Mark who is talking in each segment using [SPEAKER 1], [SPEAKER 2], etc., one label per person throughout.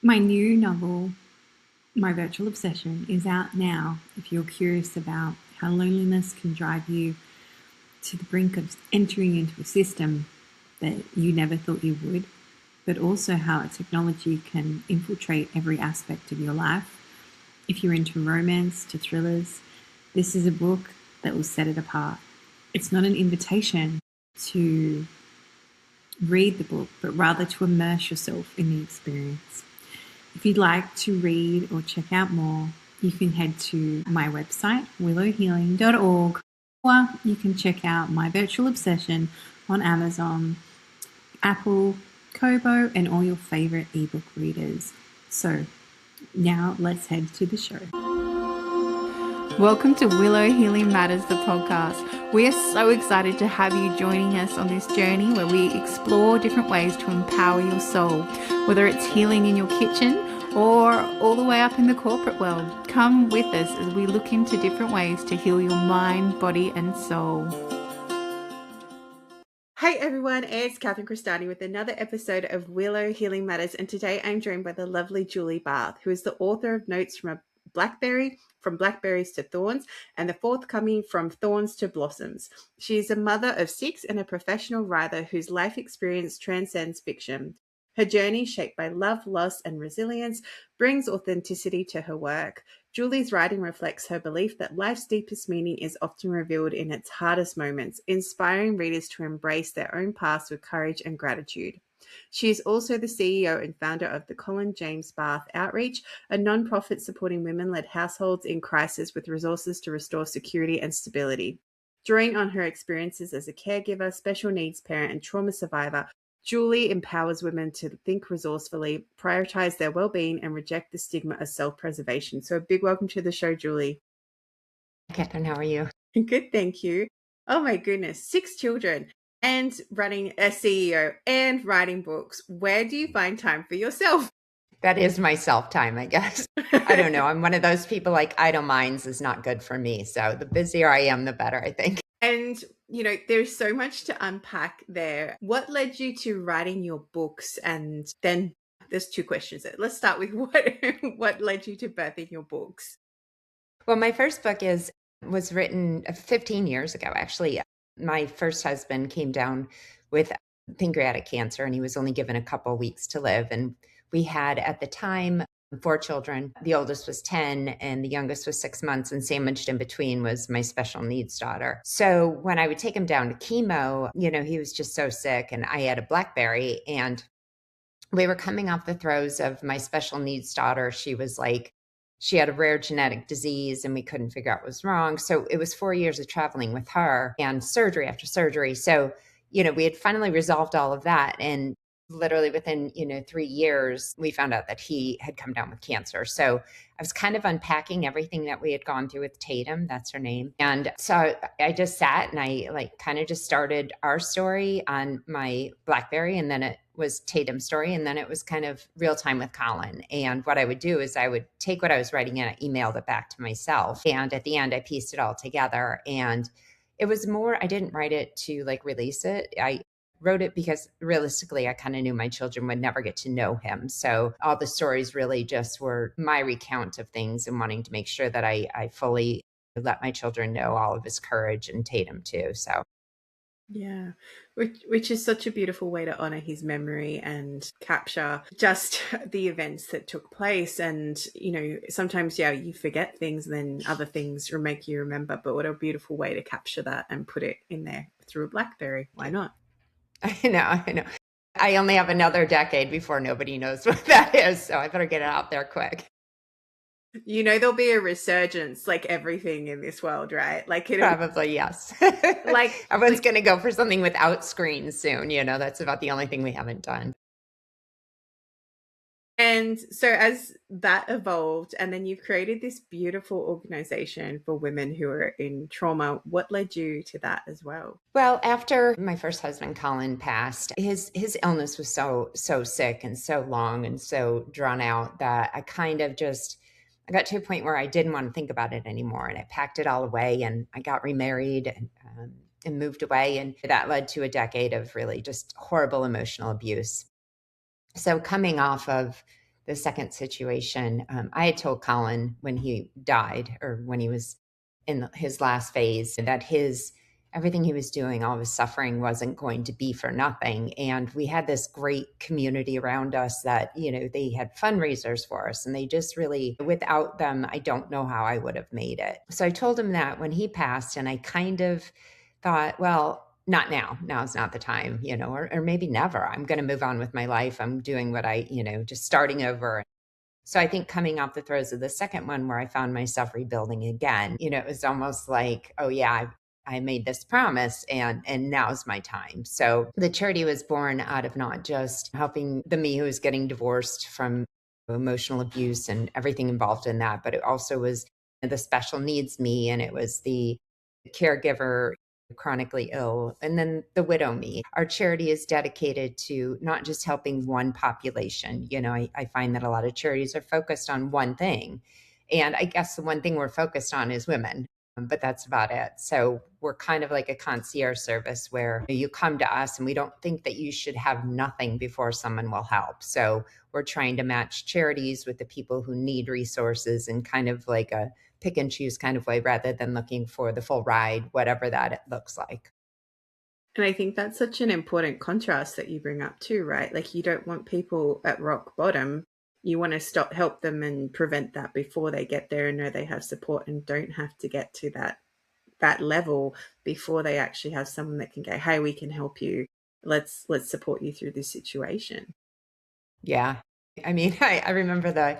[SPEAKER 1] My new novel, My Virtual Obsession, is out now if you're curious about how loneliness can drive you to the brink of entering into a system that you never thought you would, but also how technology can infiltrate every aspect of your life. If you're into romance to thrillers, this is a book that will set it apart. It's not an invitation to read the book, but rather to immerse yourself in the experience. If you'd like to read or check out more, you can head to my website, willowhealing.org, or you can check out My Virtual Obsession on Amazon, Apple, Kobo, and all your favorite ebook readers. So now let's head to the show. Welcome to Willow Healing Matters, the podcast. We are so excited to have you joining us on this journey where we explore different ways to empower your soul, whether it's healing in your kitchen or all the way up in the corporate world. Come with us as we look into different ways to heal your mind, body, and soul. Hey everyone, it's Catherine Crestani with another episode of Willow Healing Matters, and today I'm joined by the lovely Julie Barth, who is the author of Notes from a Blackberry, From Blackberries to Thorns, and the forthcoming From Thorns to Blossoms. She is a mother of 6 and a professional writer whose life experience transcends fiction. Her journey, shaped by love, loss, and resilience, brings authenticity to her work. Julie's writing reflects her belief that life's deepest meaning is often revealed in its hardest moments, inspiring readers to embrace their own paths with courage and gratitude. She is also the CEO and founder of the Colin James Barth Outreach, a nonprofit supporting women-led households in crisis with resources to restore security and stability. Drawing on her experiences as a caregiver, special needs parent, and trauma survivor, Julie empowers women to think resourcefully, prioritize their well-being, and reject the stigma of self-preservation. So a big welcome to the show, Julie.
[SPEAKER 2] Catherine, how are you?
[SPEAKER 1] Good, thank you. Oh my goodness, 6 children and running a CEO and writing books. Where do you find time for yourself?
[SPEAKER 2] That is my self-time, I guess. I don't know. I'm one of those people like idle minds is not good for me. So the busier I am, the better, I think.
[SPEAKER 1] And, you know, there's so much to unpack there. What led you to writing your books? And then there's 2 questions there. Let's start with what led you to birthing your books?
[SPEAKER 2] Well, my first book was written 15 years ago, actually. My first husband came down with pancreatic cancer, and he was only given a couple weeks to live. And we had, at the time, 4 children. The oldest was 10 and the youngest was 6 months, and sandwiched in between was my special needs daughter. So when I would take him down to chemo, he was just so sick, and I had a BlackBerry, and we were coming off the throes of my special needs daughter. She had a rare genetic disease and we couldn't figure out what was wrong. So it was 4 years of traveling with her and surgery after surgery. So, we had finally resolved all of that. And literally within, 3 years, we found out that he had come down with cancer. So I was kind of unpacking everything that we had gone through with Tatum. That's her name. And so I just sat and I kind of just started our story on my BlackBerry, and then it was Tatum's story. And then it was kind of real time with Colin. And what I would do is I would take what I was writing and I emailed it back to myself. And at the end, I pieced it all together. And it was more, I didn't write it to release it. I wrote it because realistically, I kind of knew my children would never get to know him. So all the stories really just were my recount of things and wanting to make sure that I fully let my children know all of his courage, and Tatum too. So.
[SPEAKER 1] Yeah, which is such a beautiful way to honor his memory and capture just the events that took place. And, sometimes, you forget things and then other things make you remember. But what a beautiful way to capture that and put it in there through a BlackBerry. Why not?
[SPEAKER 2] I know. I only have another decade before nobody knows what that is. So I better get it out there quick.
[SPEAKER 1] There'll be a resurgence, like everything in this world, right?
[SPEAKER 2] Probably, yes. Everyone's going to go for something without screens soon. That's about the only thing we haven't done.
[SPEAKER 1] And so as that evolved, and then you've created this beautiful organization for women who are in trauma, what led you to that as well?
[SPEAKER 2] Well, after my first husband, Colin, passed, his illness was so sick and so long and so drawn out that I kind of I got to a point where I didn't want to think about it anymore. And I packed it all away and I got remarried and moved away. And that led to a decade of really just horrible emotional abuse. So coming off of the second situation, I had told Colin when he died, or when he was in his last phase, that everything he was doing, all of his suffering, wasn't going to be for nothing. And we had this great community around us that, they had fundraisers for us, and they just really, without them, I don't know how I would have made it. So I told him that when he passed, and I kind of thought, well, not now. Now is not the time, or maybe never. I'm going to move on with my life. I'm doing what just starting over. So I think coming off the throes of the second one, where I found myself rebuilding again, it was almost like, oh yeah, I made this promise, and now's my time. So the charity was born out of not just helping the me who was getting divorced from emotional abuse and everything involved in that, but it also was the special needs me, and it was the caregiver, chronically ill, and then the widow me. Our charity is dedicated to not just helping one population. I find that a lot of charities are focused on one thing. And I guess the one thing we're focused on is women, but that's about it. So we're kind of like a concierge service where you come to us, and we don't think that you should have nothing before someone will help. So we're trying to match charities with the people who need resources, and kind of like a pick and choose kind of way, rather than looking for the full ride, whatever that it looks like.
[SPEAKER 3] And I think that's such an important contrast that you bring up too, right? Like, you don't want people at rock bottom. You want to help them and prevent that before they get there, and know they have support and don't have to get to that level before they actually have someone that can go, hey, we can help you. Let's support you through this situation.
[SPEAKER 2] Yeah. I mean, I remember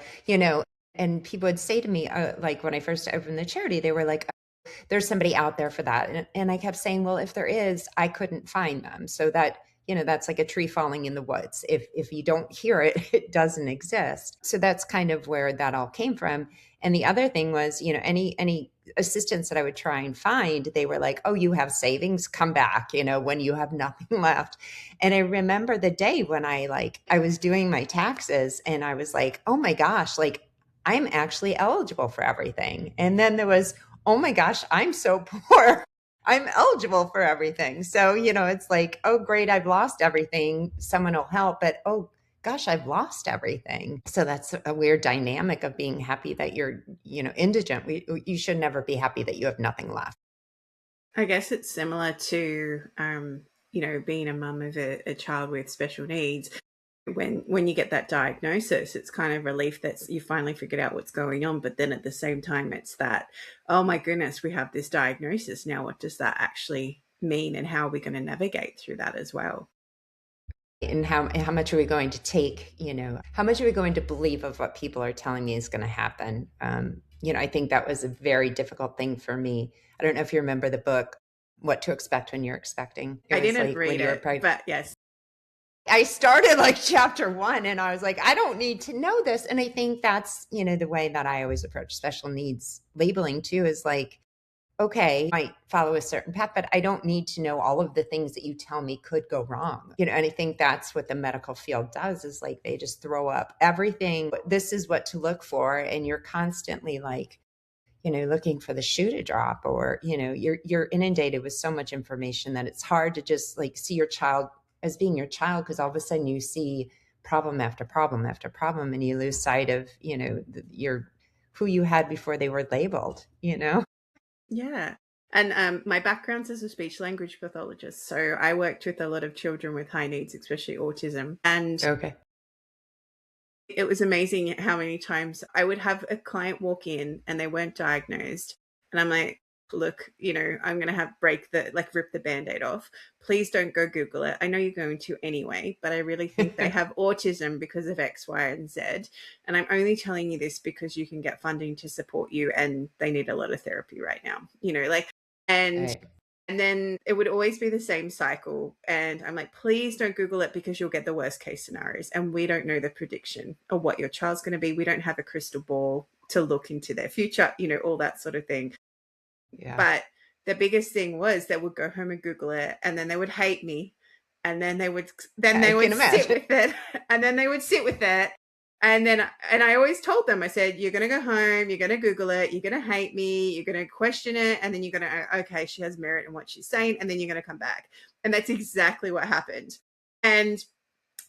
[SPEAKER 2] and people would say to me, like when I first opened the charity, they were like, oh, there's somebody out there for that. And I kept saying, well, if there is, I couldn't find them. So that, that's like a tree falling in the woods. If you don't hear it, it doesn't exist. So that's kind of where that all came from. And the other thing was, any assistance that I would try and find, they were like, oh, you have savings, come back, when you have nothing left. And I remember the day when I was doing my taxes, and I was like, oh my gosh, like, I'm actually eligible for everything. And then there was, oh my gosh, I'm so poor. I'm eligible for everything. So, it's like, oh, great, I've lost everything. Someone will help, but oh gosh, I've lost everything. So that's a weird dynamic of being happy that you're, indigent. You should never be happy that you have nothing left.
[SPEAKER 3] I guess it's similar to, being a mum of a child with special needs. When you get that diagnosis, it's kind of relief that you finally figured out what's going on. But then at the same time, it's that, oh my goodness, we have this diagnosis. Now, what does that actually mean, and how are we going to navigate through that as well?
[SPEAKER 2] And how much are we going to take, how much are we going to believe of what people are telling me is going to happen? I think that was a very difficult thing for me. I don't know if you remember the book, What to Expect When You're Expecting.
[SPEAKER 3] I didn't read it, but yes.
[SPEAKER 2] I started like chapter 1, and I was like, I don't need to know this. And I think that's, the way that I always approach special needs labeling too, is like, okay, I might follow a certain path, but I don't need to know all of the things that you tell me could go wrong. And I think that's what the medical field does, is like, they just throw up everything. This is what to look for. And you're constantly like, looking for the shoe to drop, or, you're inundated with so much information that it's hard to just like see your child as being your child, because all of a sudden you see problem after problem after problem, and you lose sight of, who you had before they were labeled,
[SPEAKER 3] Yeah. And my background's as a speech language pathologist. So I worked with a lot of children with high needs, especially autism. And
[SPEAKER 2] okay,
[SPEAKER 3] it was amazing how many times I would have a client walk in and they weren't diagnosed. And I'm like, look, I'm going to rip the Band-Aid off. Please don't go Google it. I know you're going to anyway, but I really think they have autism because of X, Y, and Z. And I'm only telling you this because you can get funding to support you, and they need a lot of therapy right now, and
[SPEAKER 2] right.
[SPEAKER 3] And then it would always be the same cycle. And I'm like, please don't Google it, because you'll get the worst case scenarios. And we don't know the prediction of what your child's going to be. We don't have a crystal ball to look into their future, all that sort of thing.
[SPEAKER 2] Yeah.
[SPEAKER 3] But the biggest thing was they would go home and Google it, and then they would hate me. And then they would sit with it. And then they would sit with it. And I always told them, I said, you're going to go home, you're going to Google it, you're going to hate me, you're going to question it, and then you're going to, okay, she has merit in what she's saying, and then you're going to come back. And that's exactly what happened. And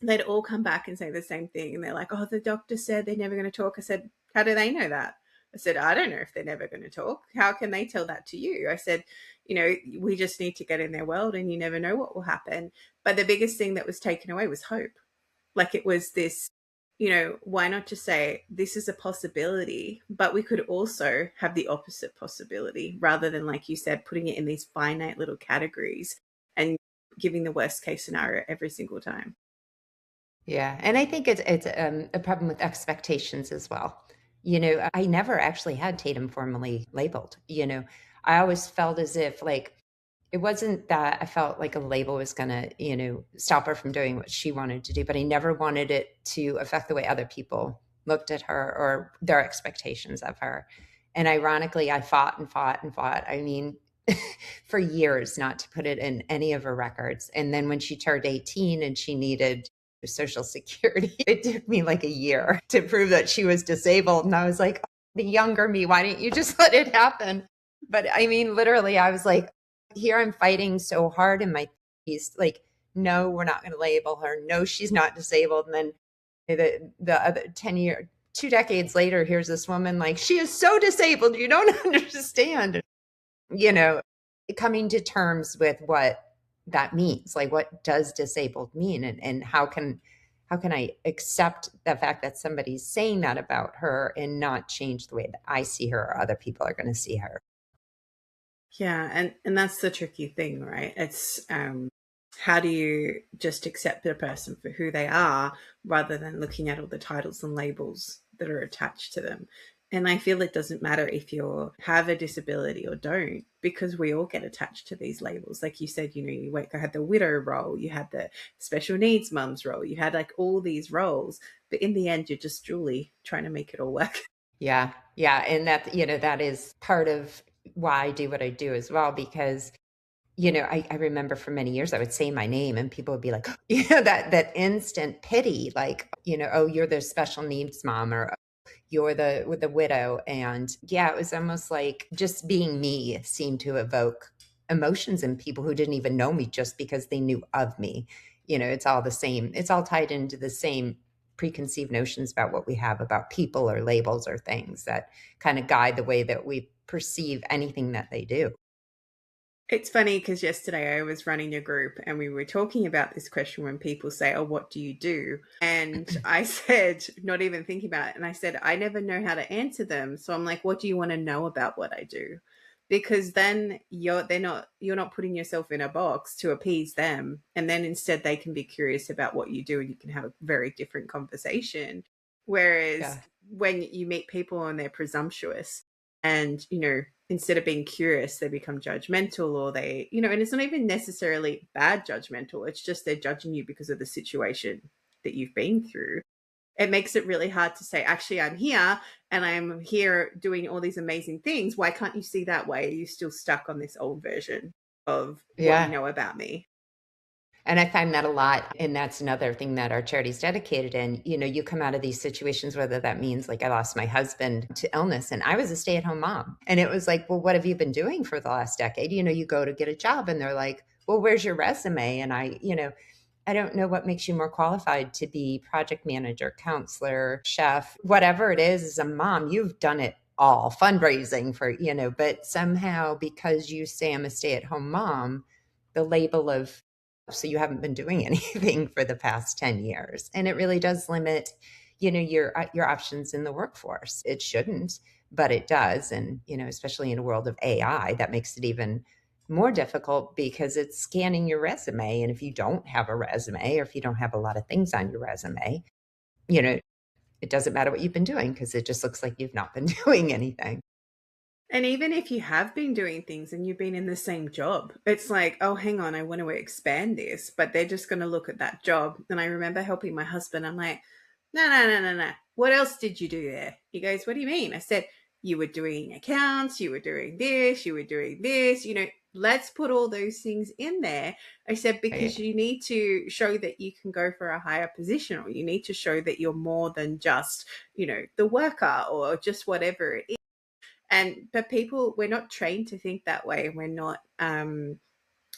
[SPEAKER 3] they'd all come back and say the same thing. And they're like, oh, the doctor said they're never going to talk. I said, how do they know that? I said, I don't know if they're never going to talk. How can they tell that to you? I said, we just need to get in their world and you never know what will happen. But the biggest thing that was taken away was hope. Like it was this, why not just say this is a possibility, but we could also have the opposite possibility rather than, like you said, putting it in these finite little categories and giving the worst case scenario every single time.
[SPEAKER 2] Yeah. And I think it's a problem with expectations as well. I never actually had Tatum formally labeled. I always felt as if like, it wasn't that I felt like a label was going to, stop her from doing what she wanted to do, but I never wanted it to affect the way other people looked at her or their expectations of her. And ironically, I fought and fought and fought. I mean, for years, not to put it in any of her records. And then when she turned 18 and she needed Social Security, it took me like a year to prove that she was disabled. And I was like, oh, the younger me, why didn't you just let it happen? But I mean, literally, I was like, here I'm fighting so hard in my piece, like, no, we're not going to label her. No, she's not disabled. And then the other 2 decades later, here's this woman like, she is so disabled. You don't understand, coming to terms with what that means. Like, what does disabled mean? And how can I accept the fact that somebody's saying that about her and not change the way that I see her or other people are going to see her?
[SPEAKER 3] Yeah, and that's the tricky thing, right? It's how do you just accept the person for who they are rather than looking at all the titles and labels that are attached to them? And I feel it doesn't matter if you have a disability or don't, because we all get attached to these labels. Like you said, you had the widow role, you had the special needs mums role, you had like all these roles, but in the end, you're just Julie trying to make it all work.
[SPEAKER 2] Yeah. Yeah. And that is part of why I do what I do as well, because I remember for many years I would say my name and people would be like, that instant pity, like, oh, you're the special needs mom, or you're the widow. And yeah, it was almost like just being me seemed to evoke emotions in people who didn't even know me just because they knew of me. It's all the same. It's all tied into the same preconceived notions about what we have about people or labels or things that kind of guide the way that we perceive anything that they do.
[SPEAKER 3] It's funny because yesterday I was running a group and we were talking about this question when people say, oh, what do you do? And I said, not even thinking about it. And I said, I never know how to answer them. So I'm like, what do you want to know about what I do? Because then you're not putting yourself in a box to appease them. And then instead they can be curious about what you do and you can have a very different conversation. Whereas when you meet people and they're presumptuous and, instead of being curious, they become judgmental, or they, and it's not even necessarily bad judgmental. It's just they're judging you because of the situation that you've been through. It makes it really hard to say, actually, I'm here and I'm here doing all these amazing things. Why can't you see that way? Are you still stuck on this old version of what you know about me?
[SPEAKER 2] And I find that a lot. And that's another thing that our charity is dedicated in. You come out of these situations, whether that means like I lost my husband to illness and I was a stay-at-home mom. And it was like, well, what have you been doing for the last decade? You go to get a job and they're like, well, where's your resume? And I don't know what makes you more qualified to be project manager, counselor, chef, whatever it is. As a mom, you've done it all, fundraising for, but somehow because you say I'm a stay-at-home mom, the label of, so you haven't been doing anything for the past 10 years. And it really does limit, your options in the workforce. It shouldn't, but it does. And, especially in a world of AI, that makes it even more difficult because it's scanning your resume. And if you don't have a resume, or if you don't have a lot of things on your resume, it doesn't matter what you've been doing because it just looks like you've not been doing anything.
[SPEAKER 3] And even if you have been doing things and you've been in the same job, it's like, oh, hang on, I want to expand this. But they're just going to look at that job. And I remember helping my husband. I'm like, no. What else did you do there? He goes, what do you mean? I said, you were doing accounts, you were doing this, let's put all those things in there. I said, because you need to show that you can go for a higher position, or you need to show that you're more than just, the worker or just whatever it is. But people, we're not trained to think that way. We're not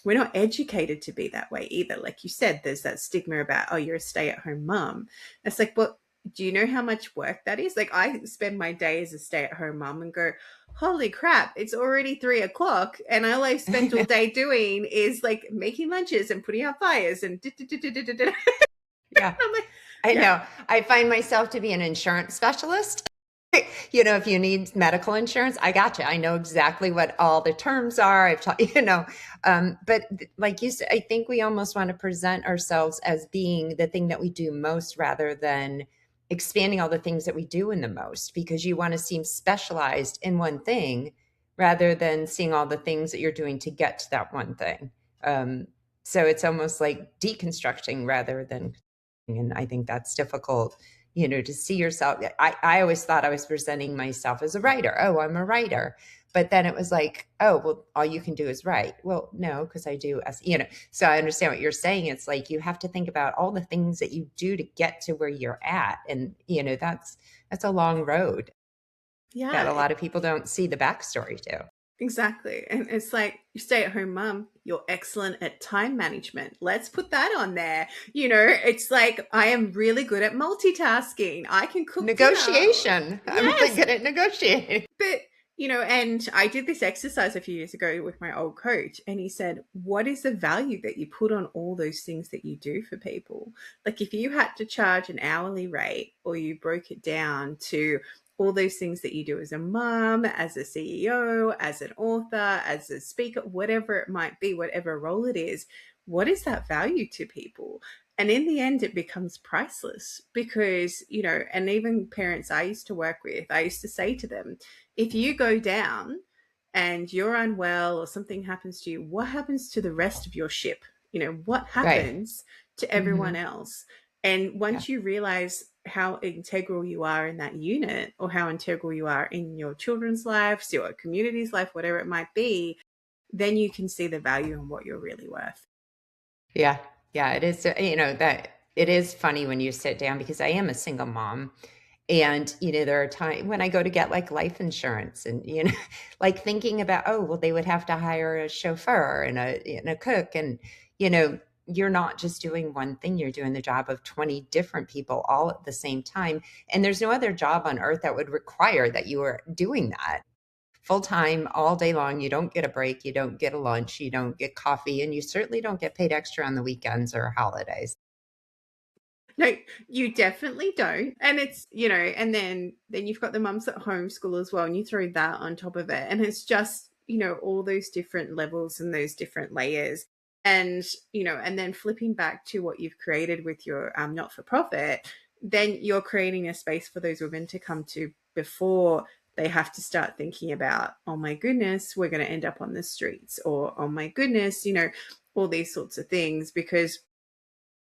[SPEAKER 3] we're not educated to be that way either. Like you said, there's that stigma about, oh, you're a stay-at-home mom. It's like, well, do you know how much work that is? Like, I spend my day as a stay-at-home mom and go, holy crap, it's already 3 o'clock, and all I've spent all day doing is like making lunches and putting out fires and
[SPEAKER 2] Yeah,
[SPEAKER 3] I'm like,
[SPEAKER 2] I
[SPEAKER 3] yeah.
[SPEAKER 2] know. I find myself to be an insurance specialist. You know, if you need medical insurance, I got you. I know exactly what all the terms are. I've taught, but like you said, I think we almost want to present ourselves as being the thing that we do most rather than expanding all the things that we do in the most, because you want to seem specialized in one thing rather than seeing all the things that you're doing to get to that one thing. So it's almost like deconstructing rather than, and I think that's difficult, to see yourself. I always thought I was presenting myself as a writer. Oh, I'm a writer. But then it was like, oh, well, all you can do is write. Well, no, because I do, so I understand what you're saying. It's like, you have to think about all the things that you do to get to where you're at. And, that's a long road that a
[SPEAKER 3] Yeah,
[SPEAKER 2] lot of people don't see the backstory to.
[SPEAKER 3] exactly. And it's like, you stay at home mom, you're excellent at time management. Let's put that on there. It's like, I am really good at multitasking. I can cook
[SPEAKER 2] Negotiation.
[SPEAKER 3] dinner.
[SPEAKER 2] I'm really
[SPEAKER 3] Yes.
[SPEAKER 2] good at negotiating.
[SPEAKER 3] But, and I did this exercise a few years ago with my old coach, and he said, what is the value that you put on all those things that you do for people? Like, if you had to charge an hourly rate, or you broke it down to all those things that you do as a mom, as a CEO, as an author, as a speaker, whatever it might be, whatever role it is, what is that value to people? And in the end, it becomes priceless because, and even parents I used to work with, I used to say to them, if you go down and you're unwell or something happens to you, what happens to the rest of your ship? What
[SPEAKER 2] Right.
[SPEAKER 3] happens to everyone else? And
[SPEAKER 2] Yeah.
[SPEAKER 3] once you realize how integral you are in that unit, or how integral you are in your children's lives, your community's life, whatever it might be, then you can see the value in what you're really worth.
[SPEAKER 2] Yeah. Yeah. It is, that it is funny when you sit down, because I am a single mom. And, there are times when I go to get like life insurance and, like thinking about, oh, well, they would have to hire a chauffeur and a cook. And, you're not just doing one thing, you're doing the job of 20 different people all at the same time. And there's no other job on earth that would require that you are doing that full time all day long. You don't get a break. You don't get a lunch. You don't get coffee. And you certainly don't get paid extra on the weekends or holidays.
[SPEAKER 3] No, you definitely don't. And it's, and then you've got the mums at homeschool as well, and you throw that on top of it. And it's just, all those different levels and those different layers. And, and then flipping back to what you've created with your not for profit, then you're creating a space for those women to come to before they have to start thinking about, oh my goodness, we're going to end up on the streets, or, oh my goodness, all these sorts of things, because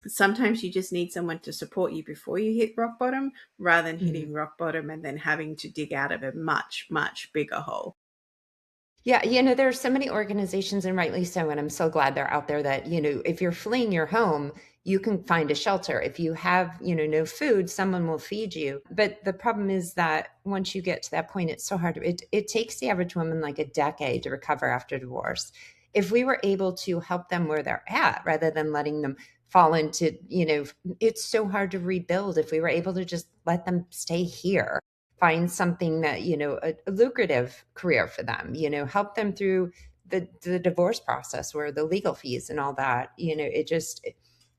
[SPEAKER 3] sometimes you just need someone to support you before you hit rock bottom, rather than hitting rock bottom and then having to dig out of a much, much bigger hole.
[SPEAKER 2] Yeah, there are so many organizations, and rightly so, and I'm so glad they're out there that, if you're fleeing your home, you can find a shelter. If you have, no food, someone will feed you. But the problem is that once you get to that point, it's so hard. It takes the average woman like a decade to recover after divorce. If we were able to help them where they're at, rather than letting them fall into, it's so hard to rebuild. If we were able to just let them stay here, find something that, a lucrative career for them, help them through the divorce process, where the legal fees and all that,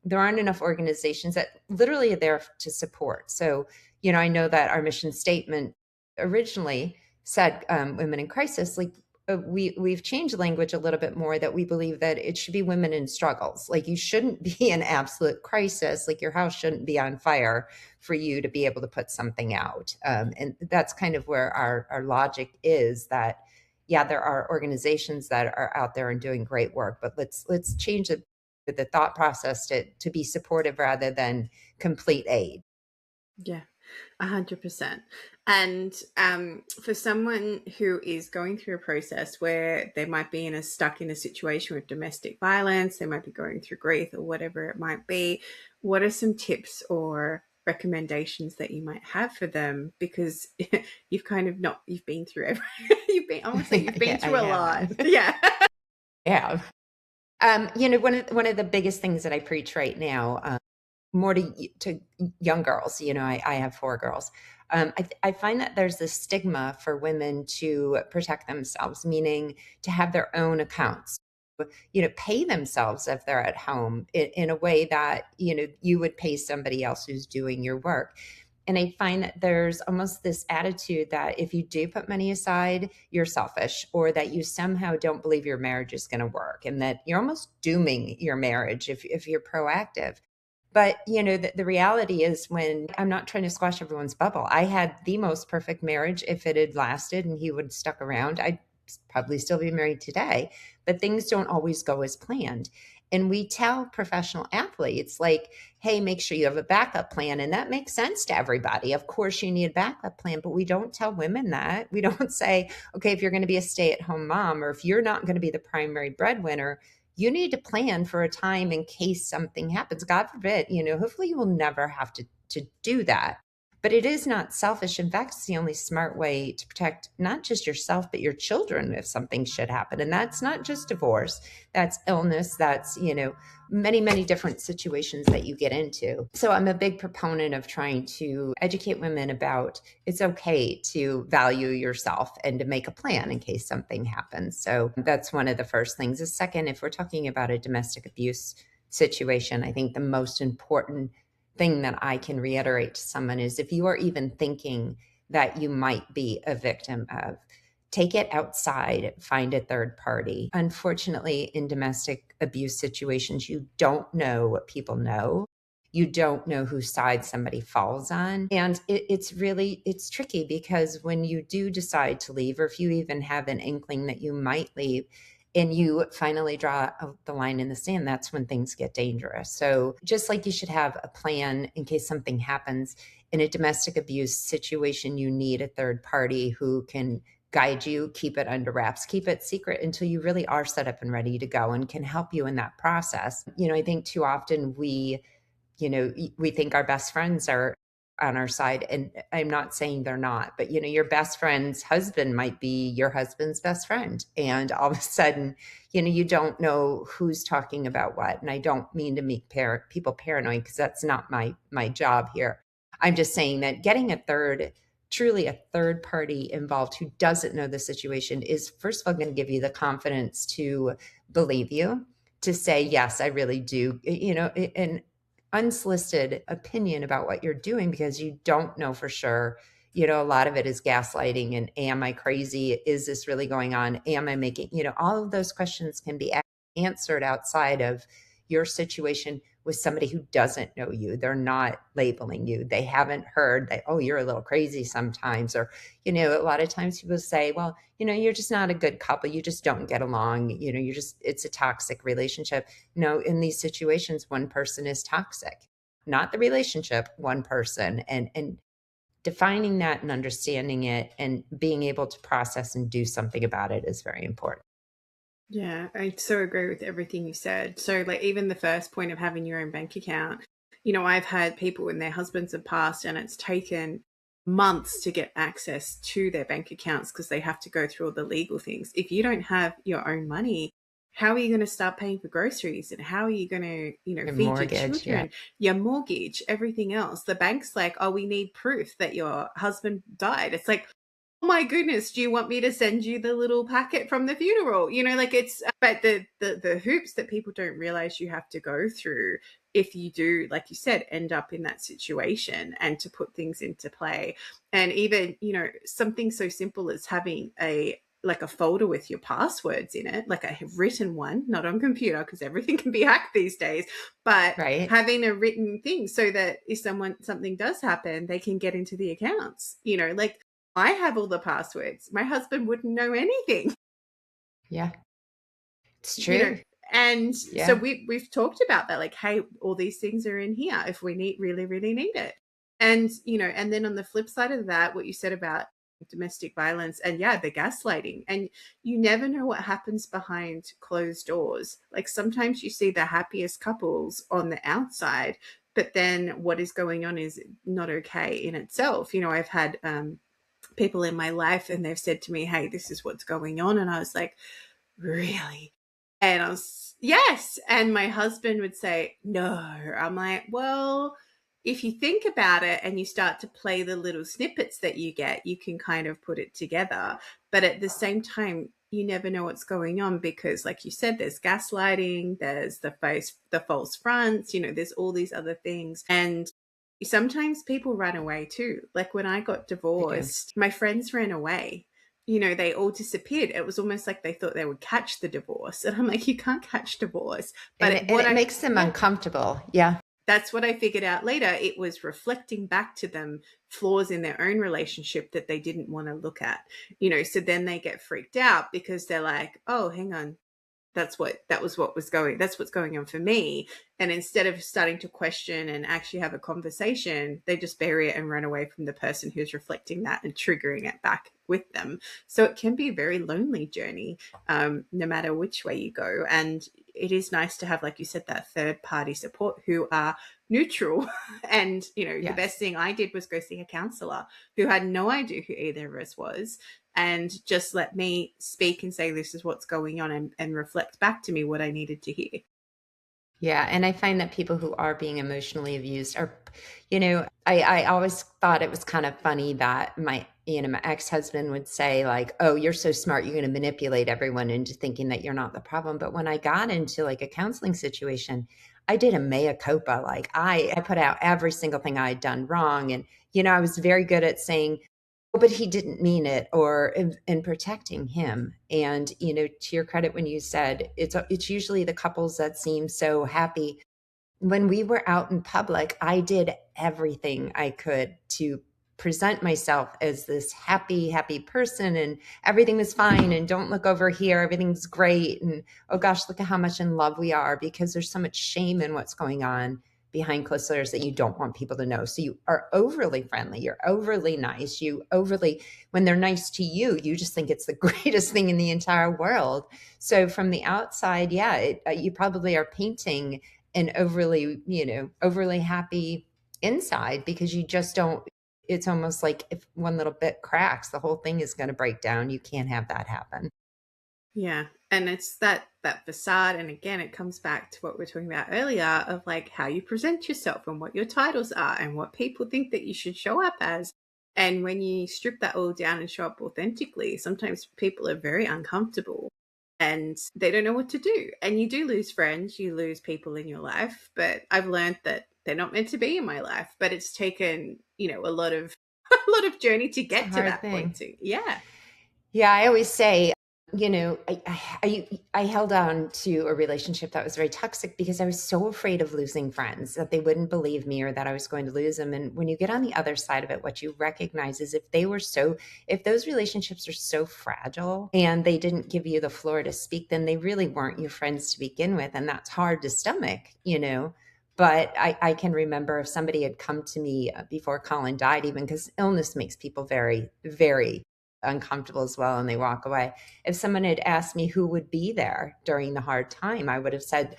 [SPEAKER 2] there aren't enough organizations that literally are there to support. So, I know that our mission statement originally said women in crisis. Like, we've changed language a little bit more, that we believe that it should be women in struggles. Like, you shouldn't be in absolute crisis. Like, your house shouldn't be on fire for you to be able to put something out. And that's kind of where our logic is, that, yeah, there are organizations that are out there and doing great work, but let's change the thought process to be supportive rather than complete aid.
[SPEAKER 3] Yeah. 100%. And for someone who is going through a process where they might be stuck in a situation with domestic violence, they might be going through grief or whatever it might be, what are some tips or recommendations that you might have for them? Because you've kind of you've been through I want to say you've been through a lot. Yeah.
[SPEAKER 2] Yeah. One of the biggest things that I preach right now, more to young girls, I have 4 girls. I find that there's this stigma for women to protect themselves, meaning to have their own accounts, pay themselves if they're at home in a way that, you would pay somebody else who's doing your work. And I find that there's almost this attitude that if you do put money aside, you're selfish, or that you somehow don't believe your marriage is going to work, and that you're almost dooming your marriage if you're proactive. But, the reality is, when I'm not trying to squash everyone's bubble, I had the most perfect marriage. If it had lasted and he would have stuck around, I'd probably still be married today. But things don't always go as planned. And we tell professional athletes, like, hey, make sure you have a backup plan. And that makes sense to everybody. Of course, you need a backup plan, but we don't tell women that. We don't say, okay, if you're going to be a stay-at-home mom, or if you're not going to be the primary breadwinner, you need to plan for a time in case something happens. God forbid, hopefully you will never have to do that. But it is not selfish. In fact, it's the only smart way to protect not just yourself, but your children if something should happen. And that's not just divorce, that's illness, that's, many, many different situations that you get into. So I'm a big proponent of trying to educate women about it's okay to value yourself and to make a plan in case something happens. So that's one of the first things. The second, if we're talking about a domestic abuse situation, I think the most important thing that I can reiterate to someone is, if you are even thinking that you might be a victim of, take it outside, find a third party. Unfortunately, in domestic abuse situations, you don't know what people know. You don't know whose side somebody falls on. And it's tricky, because when you do decide to leave, or if you even have an inkling that you might leave, and you finally draw the line in the sand, that's when things get dangerous. So just like you should have a plan in case something happens, in a domestic abuse situation, you need a third party who can guide you, keep it under wraps, keep it secret until you really are set up and ready to go, and can help you in that process. I think too often we think our best friends are on our side, and I'm not saying they're not, but your best friend's husband might be your husband's best friend, and all of a sudden, you don't know who's talking about what. And I don't mean to make people paranoid, because that's not my job here. I'm just saying that getting truly a third party involved who doesn't know the situation is, first of all, going to give you the confidence to believe you, to say, yes, I really do, and unsolicited opinion about what you're doing, because you don't know for sure. A lot of it is gaslighting, and am I crazy? Is this really going on? Am I making, all of those questions can be answered outside of your situation with somebody who doesn't know you. They're not labeling you. They haven't heard that, oh, you're a little crazy sometimes. Or, a lot of times people say, well, you're just not a good couple. You just don't get along. It's a toxic relationship. No, in these situations, one person is toxic, not the relationship, one person. And defining that and understanding it and being able to process and do something about it is very important.
[SPEAKER 3] Yeah, I so agree with everything you said. So, like, even the first point of having your own bank account, I've had people when their husbands have passed and it's taken months to get access to their bank accounts because they have to go through all the legal things. If you don't have your own money, how are you going to start paying for groceries, and how are you going to,
[SPEAKER 2] Your
[SPEAKER 3] feed
[SPEAKER 2] mortgage,
[SPEAKER 3] your children, your mortgage, everything else? The bank's like, oh, we need proof that your husband died. It's like, oh my goodness, do you want me to send you the little packet from the funeral? But the hoops that people don't realize you have to go through if you do, like you said, end up in that situation, and to put things into play. And even, something so simple as having a folder with your passwords in it, like a written one, not on computer, because everything can be hacked these days, but
[SPEAKER 2] right?
[SPEAKER 3] having a written thing so that if something does happen, they can get into the accounts. I have all the passwords. My husband wouldn't know anything.
[SPEAKER 2] Yeah, it's true.
[SPEAKER 3] And
[SPEAKER 2] Yeah.
[SPEAKER 3] so we've talked about that, like, hey, all these things are in here if we really, really need it. And, and then on the flip side of that, what you said about domestic violence and, yeah, the gaslighting, and you never know what happens behind closed doors. Like, sometimes you see the happiest couples on the outside, but then what is going on is not okay in itself. I've had people in my life, and they've said to me, hey, this is what's going on. And I was like, really? And I was, yes. And my husband would say, no. I'm like, well, if you think about it and you start to play the little snippets that you get, you can kind of put it together. But at the same time, you never know what's going on because, like you said, there's gaslighting, there's the false fronts, there's all these other things. And sometimes people run away too. Like when I got divorced, my friends ran away. They all disappeared. It was almost like they thought they would catch the divorce. And I'm like, you can't catch divorce. But
[SPEAKER 2] it makes them uncomfortable. Yeah.
[SPEAKER 3] That's what I figured out later. It was reflecting back to them flaws in their own relationship that they didn't want to look at. So then they get freaked out because they're like, oh, hang on. That's what's going on for me. And instead of starting to question and actually have a conversation, they just bury it and run away from the person who's reflecting that and triggering it back with them. So it can be a very lonely journey, no matter which way you go. And it is nice to have, like you said, that third party support who are neutral. And, the best thing I did was go see a counselor who had no idea who either of us was, and just let me speak and say, this is what's going on, and reflect back to me what I needed to hear.
[SPEAKER 2] Yeah. And I find that people who are being emotionally abused are, I always thought it was kind of funny that my ex-husband would say like, oh, you're so smart, you're going to manipulate everyone into thinking that you're not the problem. But when I got into like a counseling situation, I did a mea culpa. Like I put out every single thing I had done wrong. And, I was very good at saying, but he didn't mean it, or in protecting him. And, to your credit, when you said it's usually the couples that seem so happy. When we were out in public, I did everything I could to present myself as this happy person, and everything was fine. And don't look over here, everything's great. And oh gosh, look at how much in love we are, because there's so much shame in what's going on behind closed doors that you don't want people to know. So you are overly friendly, you're overly nice, when they're nice to you, you just think it's the greatest thing in the entire world. So from the outside, you probably are painting an overly happy inside, because you just don't, it's almost like if one little bit cracks, the whole thing is going to break down. You can't have that happen.
[SPEAKER 3] Yeah. And it's that facade. And again, it comes back to what we were talking about earlier of like how you present yourself and what your titles are and what people think that you should show up as. And when you strip that all down and show up authentically, sometimes people are very uncomfortable and they don't know what to do. And you do lose friends, you lose people in your life. But I've learned that they're not meant to be in my life. But it's taken, a lot of journey to get to that point too. Yeah.
[SPEAKER 2] Yeah. I always say, I held on to a relationship that was very toxic because I was so afraid of losing friends, that they wouldn't believe me or that I was going to lose them. And when you get on the other side of it, what you recognize is if those relationships are so fragile and they didn't give you the floor to speak, then they really weren't your friends to begin with. And that's hard to stomach, But I can remember if somebody had come to me before Colin died, even because illness makes people very, very uncomfortable as well, and they walk away. If someone had asked me who would be there during the hard time, I would have said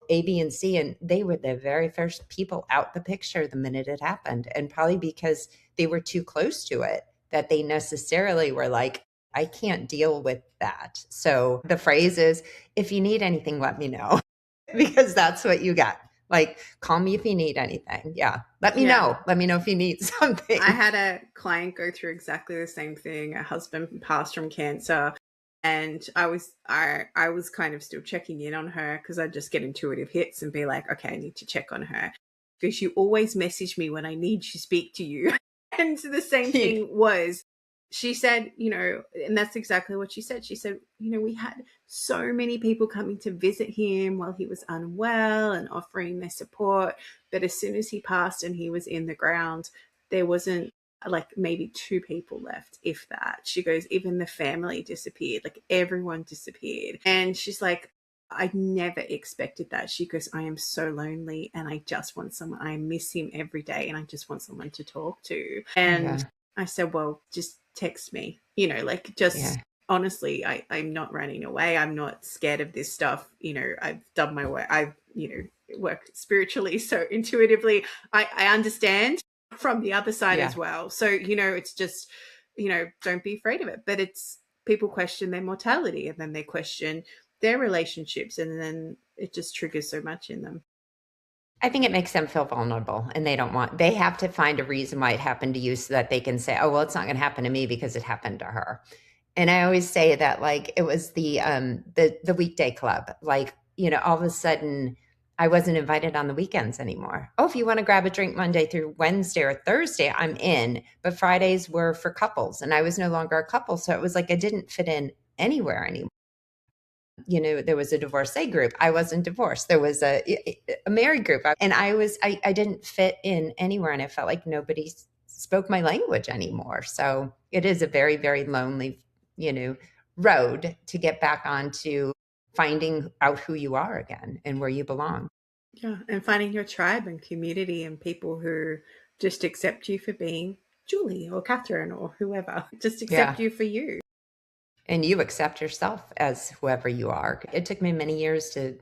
[SPEAKER 2] A, B, and C, and they were the very first people out the picture the minute it happened. And probably because they were too close to it, that they necessarily were like, I can't deal with that. So the phrase is, if you need anything, let me know, because that's what you got. Like, call me if you need anything. Yeah. Let me know. Let me know if you need something.
[SPEAKER 3] I had a client go through exactly the same thing. Her husband passed from cancer. And I was kind of still checking in on her because I'd just get intuitive hits and be like, okay, I need to check on her. Because you always message me when I need to speak to you. And the same thing was, she said, and that's exactly what she said. She said, we had so many people coming to visit him while he was unwell and offering their support. But as soon as he passed and he was in the ground, there wasn't like maybe 2 people left, if that. She goes, even the family disappeared, like everyone disappeared. And she's like, I never expected that. She goes, I am so lonely and I just want someone. I miss him every day and I just want someone to talk to. And I said, well, just text me, honestly, I'm not running away. I'm not scared of this stuff. I've done my work. I've, worked spiritually. So intuitively, I understand from the other side as well. So, it's just, don't be afraid of it. But it's, people question their mortality and then they question their relationships, and then it just triggers so much in them.
[SPEAKER 2] I think it makes them feel vulnerable, and they have to find a reason why it happened to you so that they can say, oh, well, it's not going to happen to me because it happened to her. And I always say that, like, it was the weekday club. Like, all of a sudden I wasn't invited on the weekends anymore. Oh, if you want to grab a drink Monday through Wednesday or Thursday, I'm in. But Fridays were for couples, and I was no longer a couple. So it was like I didn't fit in anywhere anymore. There was a divorcee group. I wasn't divorced. There was a married group. And I didn't fit in anywhere. And I felt like nobody spoke my language anymore. So it is a very, very lonely, road to get back onto finding out who you are again and where you belong.
[SPEAKER 3] Yeah. And finding your tribe and community and people who just accept you for being Julie or Catherine or whoever, just accept you for you.
[SPEAKER 2] And you accept yourself as whoever you are. It took me many years to,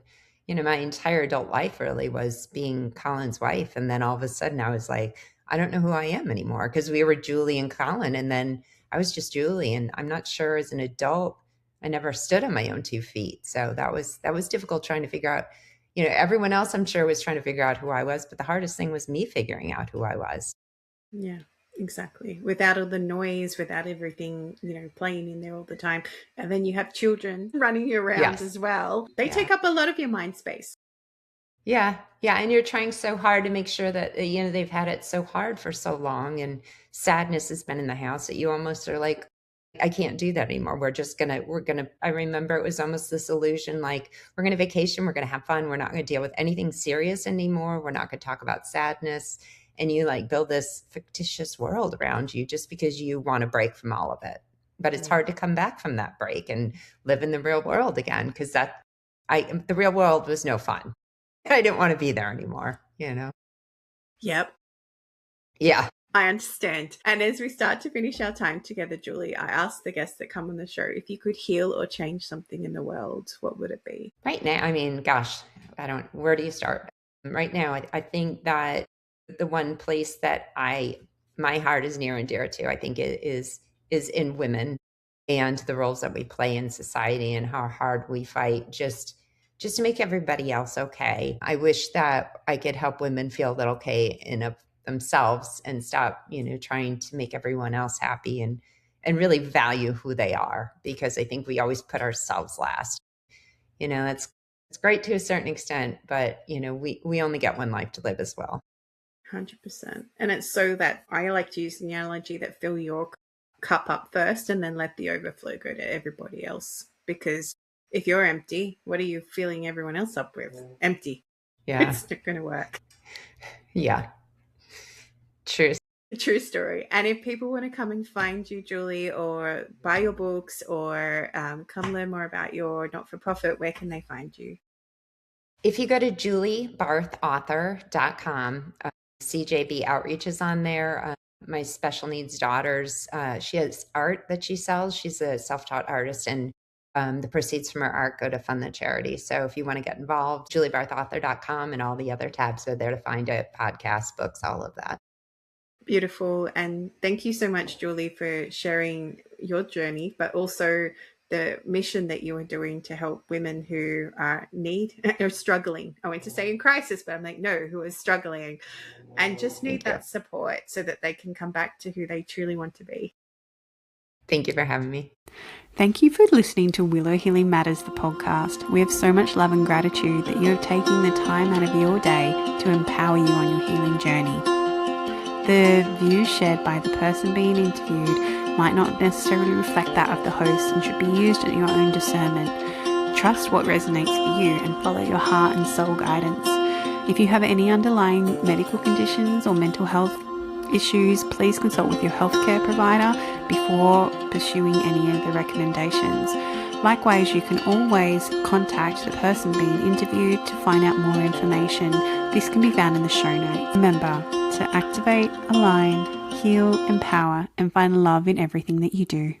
[SPEAKER 2] my entire adult life really was being Colin's wife. And then all of a sudden I was like, I don't know who I am anymore, because we were Julie and Colin. And then I was just Julie. And I'm not sure, as an adult, I never stood on my own 2 feet. So that was difficult, trying to figure out, everyone else I'm sure was trying to figure out who I was. But the hardest thing was me figuring out who I was.
[SPEAKER 3] Yeah. Exactly. Without all the noise, without everything, playing in there all the time. And then you have children running you around as well. They take up a lot of your mind space.
[SPEAKER 2] Yeah. Yeah. And you're trying so hard to make sure that, they've had it so hard for so long, and sadness has been in the house that you almost are like, I can't do that anymore. We're going to, I remember it was almost this illusion, like, we're going to vacation, we're going to have fun. We're not going to deal with anything serious anymore. We're not going to talk about sadness. And you like build this fictitious world around you just because you want to break from all of it. But it's hard to come back from that break and live in the real world again, because the real world was no fun. I didn't want to be there anymore,
[SPEAKER 3] Yep.
[SPEAKER 2] Yeah.
[SPEAKER 3] I understand. And as we start to finish our time together, Julie, I ask the guests that come on the show, if you could heal or change something in the world, what would it be?
[SPEAKER 2] Right now, I mean, gosh, where do you start? Right now, I think that the one place that my heart is near and dear to, I think it is in women and the roles that we play in society and how hard we fight just to make everybody else okay. I wish that I could help women feel that okay in of themselves and stop, trying to make everyone else happy, and really value who they are, because I think we always put ourselves last. It's great to a certain extent, but we only get one life to live as well.
[SPEAKER 3] 100%. And it's so that I like to use the analogy that fill your cup up first and then let the overflow go to everybody else. Because if you're empty, what are you filling everyone else up with? Empty.
[SPEAKER 2] Yeah.
[SPEAKER 3] It's not going to work.
[SPEAKER 2] Yeah. True
[SPEAKER 3] story. And if people want to come and find you, Julie, or buy your books, or come learn more about your not-for-profit, where can they find you?
[SPEAKER 2] If you go to juliebarthauthor.com, CJB Outreach is on there. My special needs daughters, she has art that she sells. She's a self-taught artist, and the proceeds from her art go to fund the charity. So if you want to get involved, juliebarthauthor.com, and all the other tabs are there to find it, podcasts, books, all of that.
[SPEAKER 3] Beautiful. And thank you so much, Julie, for sharing your journey, but also the mission that you are doing to help women who are struggling. I went to say in crisis, but I'm like, no, who are struggling and just need that support so that they can come back to who they truly want to be.
[SPEAKER 2] Thank you for having me.
[SPEAKER 4] Thank you for listening to Willow Healing Matters, the podcast. We have so much love and gratitude that you have taken the time out of your day to empower you on your healing journey. The views shared by the person being interviewed might not necessarily reflect that of the host and should be used at your own discernment. Trust what resonates for you and follow your heart and soul guidance. If you have any underlying medical conditions or mental health issues, please consult with your healthcare provider before pursuing any of the recommendations. Likewise, you can always contact the person being interviewed to find out more information. This can be found in the show notes. Remember to activate, align, heal, empower, and find love in everything that you do.